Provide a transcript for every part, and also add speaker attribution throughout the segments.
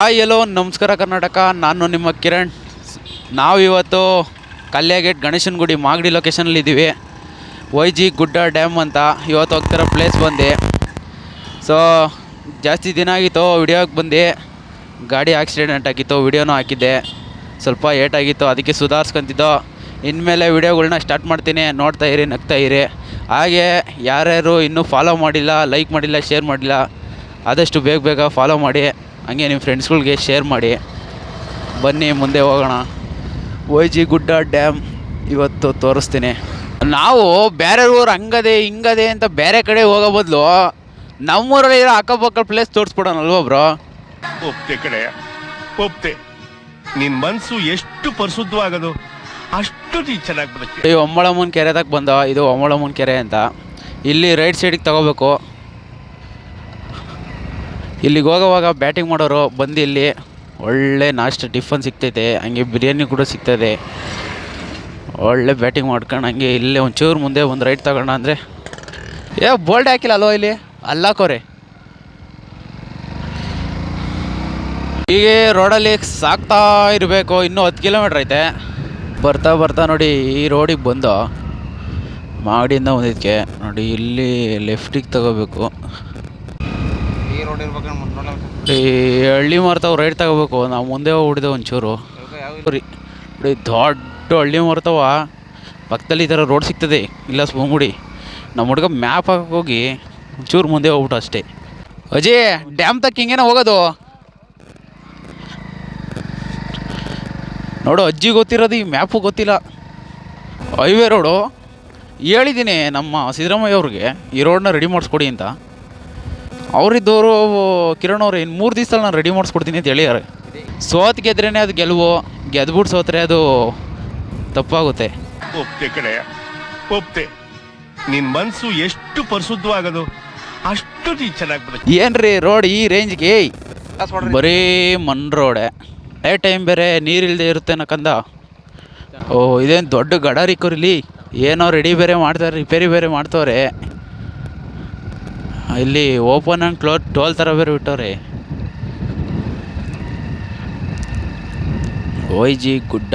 Speaker 1: Hi ಎಲ್ಲೋ ನಮಸ್ಕಾರ ಕರ್ನಾಟಕ. ನಾನು ನಿಮ್ಮ ಕಿರಣ್. ನಾವಿವತ್ತು ಕಲ್ಯಾಗೇಟ್ ಗಣೇಶನ ಗುಡಿ ಮಾಗಡಿ ಲೊಕೇಶನಲ್ಲಿದ್ದೀವಿ. YG ಗುಡ್ಡ ಡ್ಯಾಮ್ ಅಂತ ಇವತ್ತು ಹೋಗ್ತಿರೋ ಪ್ಲೇಸ್ ಬಂದು. ಸೊ ಜಾಸ್ತಿ ದಿನ ಆಗಿತ್ತು ವಿಡಿಯೋಗೆ ಬಂದು. ಗಾಡಿ ಆಕ್ಸಿಡೆಂಟ್ ಆಗಿತ್ತು, ವಿಡಿಯೋನೂ ಹಾಕಿದ್ದೆ. ಸ್ವಲ್ಪ ಏಟಾಗಿತ್ತು, ಅದಕ್ಕೆ ಸುಧಾರಿಸ್ಕೊತಿದ್ದೋ. ಇನ್ಮೇಲೆ ವಿಡಿಯೋಗಳ್ನ ಸ್ಟಾರ್ಟ್ ಮಾಡ್ತೀನಿ, ನೋಡ್ತಾ ಇರಿ, ನಗ್ತಾ ಇರಿ. ಹಾಗೆ ಯಾರ್ಯಾರು ಇನ್ನೂ ಫಾಲೋ ಮಾಡಿಲ್ಲ, ಲೈಕ್ ಮಾಡಿಲ್ಲ, ಶೇರ್ ಮಾಡಿಲ್ಲ, ಆದಷ್ಟು ಬೇಗ ಫಾಲೋ ಮಾಡಿ. ಹಂಗೆ ನಿಮ್ಮ ಫ್ರೆಂಡ್ಸ್ಗಳಿಗೆ ಶೇರ್ ಮಾಡಿ. ಬನ್ನಿ ಮುಂದೆ ಹೋಗೋಣ. YG ಗುಡ್ಡ ಡ್ಯಾಮ್ ಇವತ್ತು ತೋರಿಸ್ತೀನಿ. ನಾವು ಬೇರೆ ಊರು ಹಂಗದೆ ಹಿಂಗದೆ ಅಂತ ಬೇರೆ ಕಡೆ ಹೋಗೋ ಬದಲು ನಮ್ಮೂರಲ್ಲಿರೋ ಅಕ್ಕಪಕ್ಕ ಪ್ಲೇಸ್ ತೋರಿಸ್ಬಿಡೋಣಲ್ವ ಬ್ರೋ?
Speaker 2: ಒಪ್ತೆ ಕಡೆ ಒಪ್ತೆ. ನಿನ್ ಮನ್ಸು ಎಷ್ಟು ಪರಿಶುದ್ಧವಾಗದು ಅಷ್ಟು ನೀ ಚೆನ್ನಾಗಿ ಬರುತ್ತೆ.
Speaker 1: ಈ ಒಮ್ಮಳಮ್ಮನ ಕೆರೆ ತಕ್ಕ ಬಂದ. ಇದು ಒಮ್ಮಳಮ್ಮನ ಕೆರೆ ಅಂತ. ಇಲ್ಲಿ ರೈಟ್ ಸೈಡಿಗೆ ತಗೋಬೇಕು. ಇಲ್ಲಿಗೆ ಹೋಗೋವಾಗ ಬ್ಯಾಟಿಂಗ್ ಮಾಡೋರು ಬಂದು ಇಲ್ಲಿ ಒಳ್ಳೆ ನಾಷ್ಟ ಟಿಫನ್ ಸಿಗ್ತೈತೆ, ಹಂಗೆ ಬಿರಿಯಾನಿ ಕೂಡ ಸಿಗ್ತದೆ. ಒಳ್ಳೆ ಬ್ಯಾಟಿಂಗ್ ಮಾಡ್ಕೊಂಡು ಹಂಗೆ ಇಲ್ಲೇ ಒಂಚೂರು ಮುಂದೆ ಒಂದು ರೈಟ್ ತಗೋಣ ಅಂದರೆ ಬೋಲ್ಡ್ ಹಾಕಿಲ್ಲ ಅಲ್ವ ಇಲ್ಲಿ ಅಲ್ಲಾಕೋರೆ. ಹೀಗೆ ರೋಡಲ್ಲಿ ಸಾಕ್ತಾ ಇರಬೇಕು. ಇನ್ನೂ 10 ಕಿಲೋಮೀಟ್ರ್ ಐತೆ. ಬರ್ತಾ ನೋಡಿ ಈ ರೋಡಿಗೆ ಬಂದು ಮಾಡಿಂದ ಒಂದಿದ್ದಕ್ಕೆ ನೋಡಿ ಇಲ್ಲಿ ಲೆಫ್ಟಿಗೆ ತಗೋಬೇಕು. ಈ ಹಳ್ಳಿ ಮಾರ್ತಾವ್ ರೈಟ್ ತಗೋಬೇಕು. ನಾವು ಮುಂದೆ ಹೋಗ್ಬಿಡಿದೆ ಒಂಚೂರು. ನೋಡಿ ದೊಡ್ಡ ಹಳ್ಳಿ ಮಾರ್ತಾವ ಪಕ್ಕದಲ್ಲಿ ಈ ಥರ ರೋಡ್ ಸಿಗ್ತದೆ. ಇಲ್ಲ ಸ್ಪೂಂಗುಡಿ ನಮ್ಮ ಹುಡುಗ ಮ್ಯಾಪ್ ಹಾಕಕ್ಕೆ ಹೋಗಿ ಒಂಚೂರು ಮುಂದೆ ಹೋಗ್ಬಿಟ್ಟು ಅಷ್ಟೇ. ಅಜಯ್ ಡ್ಯಾಮ್ ತಕ್ಕ ಹಿಂಗೇನ ಹೋಗೋದು ನೋಡು. ಅಜ್ಜಿ ಗೊತ್ತಿರೋದು, ಈ ಮ್ಯಾಪು ಗೊತ್ತಿಲ್ಲ. ಹೈವೇ ರೋಡು ಹೇಳಿದ್ದೀನಿ ನಮ್ಮ ಸಿದ್ದರಾಮಯ್ಯ ಅವ್ರಿಗೆ, ಈ ರೋಡನ್ನ ರೆಡಿ ಮಾಡಿಸ್ಕೊಡಿ ಅಂತ. ಅವರಿದ್ದವರು ಕಿರಣ್ ಅವ್ರು ಇನ್ನು 3 ದಿವಸದಲ್ಲಿ ನಾನು ರೆಡಿ ಮಾಡಿಸ್ಕೊಡ್ತೀನಿ ಅಂತ ಹೇಳಿದ್ದಾರೆ. ಸೋತ್ ಗೆದ್ರೇ ಅದು ಗೆಲುವು, ಗೆದ್ಬಿಟ್ಟು ಸೋತ್ರೆ ಅದು ತಪ್ಪಾಗುತ್ತೆ.
Speaker 2: ಒಪ್ತೆ ಕಡೆ ಒಪ್ತೆ. ನಿನ್ ಮನ್ಸು ಎಷ್ಟು ಪರಿಶುದ್ಧವಾಗದು ಅಷ್ಟು ನೀ ಚೆನ್ನಾಗಿ ಬರುತ್ತೆ.
Speaker 1: ಏನ್ರಿ ರೋಡ್ ಈ ರೇಂಜ್ಗೆ? ಬರೀ ಮಣ್ ರೋಡೆ. ಟೈಮ್ ಬೇರೆ ನೀರಿಲ್ಲದೆ ಇರುತ್ತೆ ನಕ್ಕಂದ. ಇದೇನು ದೊಡ್ಡ ಗಡಾರಿಕೋರಿಲಿ ಏನೋ ರೆಡಿ ಬೇರೆ ಮಾಡ್ತಾರೆ, ರಿಪೇರಿ ಬೇರೆ ಮಾಡ್ತವ್ರೆ. ಇಲ್ಲಿ ಓಪನ್ ಆ್ಯಂಡ್ ಕ್ಲೋಸ್ ಟೋಲ್ ಥರ ಬೇರೆ ಬಿಟ್ಟವ್ರೆ. YG ಗುಡ್ಡ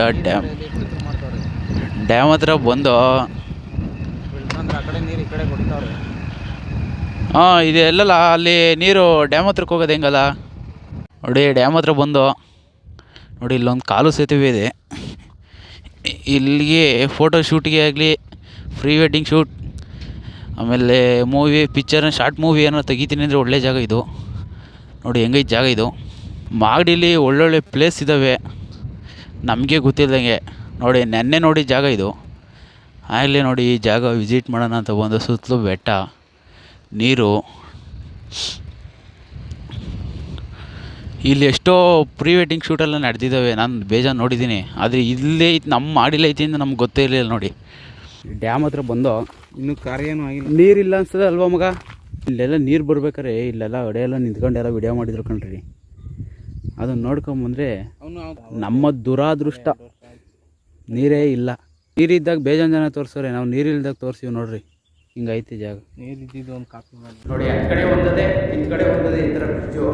Speaker 1: ಡ್ಯಾಮ್ ಹತ್ರ ಬಂದು ಇದು ಎಲ್ಲಲ್ಲ ಅಲ್ಲಿ ನೀರು ಡ್ಯಾಮ್ ಹತ್ರಕ್ಕೆ ಹೋಗೋದು ಹೆಂಗಲ್ಲ ನೋಡಿ. ಡ್ಯಾಮ್ ಹತ್ರ ಬಂದು ನೋಡಿ ಇಲ್ಲೊಂದು ಕಾಲು ಸೇತುವೆ ಇದೆ. ಇಲ್ಲಿಗೆ ಫೋಟೋ ಶೂಟಿಗೆ ಆಗಲಿ, ಪ್ರೀ ವೆಡ್ಡಿಂಗ್ ಶೂಟ್, ಆಮೇಲೆ ಮೂವಿ ಪಿಕ್ಚರ್ನ ಶಾರ್ಟ್ ಮೂವಿ ಏನೋ ತೆಗಿತೀನಿ ಅಂದರೆ ಒಳ್ಳೆ ಜಾಗ ಇದು. ನೋಡಿ ಹೆಂಗೈತೆ ಜಾಗ ಇದು. ಮಾಗಡಿಲಿ ಒಳ್ಳೊಳ್ಳೆ ಪ್ಲೇಸ್ ಇದ್ದಾವೆ ನಮಗೆ ಗೊತ್ತಿಲ್ಲದಂಗೆ. ನೋಡಿ ನೆನ್ನೆ ನೋಡಿ ಜಾಗ ಇದು. ಆಗಲೇ ನೋಡಿ ಈ ಜಾಗ ವಿಸಿಟ್ ಮಾಡೋಣ ಅಂತ ಬಂದು. ಸುತ್ತಲೂ ಬೆಟ್ಟ, ನೀರು. ಇಲ್ಲಿ ಎಷ್ಟೋ ಪ್ರೀ ವೆಡ್ಡಿಂಗ್ ಶೂಟೆಲ್ಲ ನಡೆದಿದ್ದಾವೆ, ನಾನು ಬೇಜಾರು ನೋಡಿದ್ದೀನಿ. ಆದರೆ ಇಲ್ಲೇ ನಮ್ಮ ಮಾಡಿಲ್ಲ ಐತಿ ಅಂತ ನಮ್ಗೆ ಗೊತ್ತೇ ಇರಲಿಲ್ಲ. ನೋಡಿ ಡ್ಯಾಮ್ ಹತ್ರ ಬಂದು
Speaker 3: ಇನ್ನೂ ಕಾರ್ಯನೂ ಆಗಿಲ್ಲ,
Speaker 1: ನೀರಿಲ್ಲ ಅನ್ಸ್ತದೆ ಅಲ್ವಾ ಮಗ? ಇಲ್ಲೆಲ್ಲ ನೀರು ಬರ್ಬೇಕಾರೆ ಇಲ್ಲೆಲ್ಲ ಹೊಡೆಯೆಲ್ಲ ನಿಂತ್ಕೊಂಡೆಲ್ಲ ವಿಡಿಯೋ ಮಾಡಿದ್ರು ಕಣ್ರಿ. ಅದನ್ನು ನೋಡ್ಕೊಂಬಂದರೆ ನಮ್ಮ ದುರಾದೃಷ್ಟ. ನೀರೇ ಇಲ್ಲ. ನೀರಿದ್ದಾಗ ಬೇಜಾನ್ ಜನ ತೋರಿಸೋರೆ, ನಾವು ನೀರಿಲ್ದಾಗ ತೋರಿಸ್ತೀವಿ ನೋಡ್ರಿ. ಹಿಂಗೈತೆ ಜಾಗ.
Speaker 3: ನೀರಿದ್ದು ಒಂದು ಕಾಪಿ ಮಾಡಿ
Speaker 1: ನೋಡಿ. ಆ ಕಡೆ ಒಂದದೆ, ಈ ಕಡೆ ಒಂದದೆ, ಈ ಥರ ಬ್ರಿಡ್ಜು.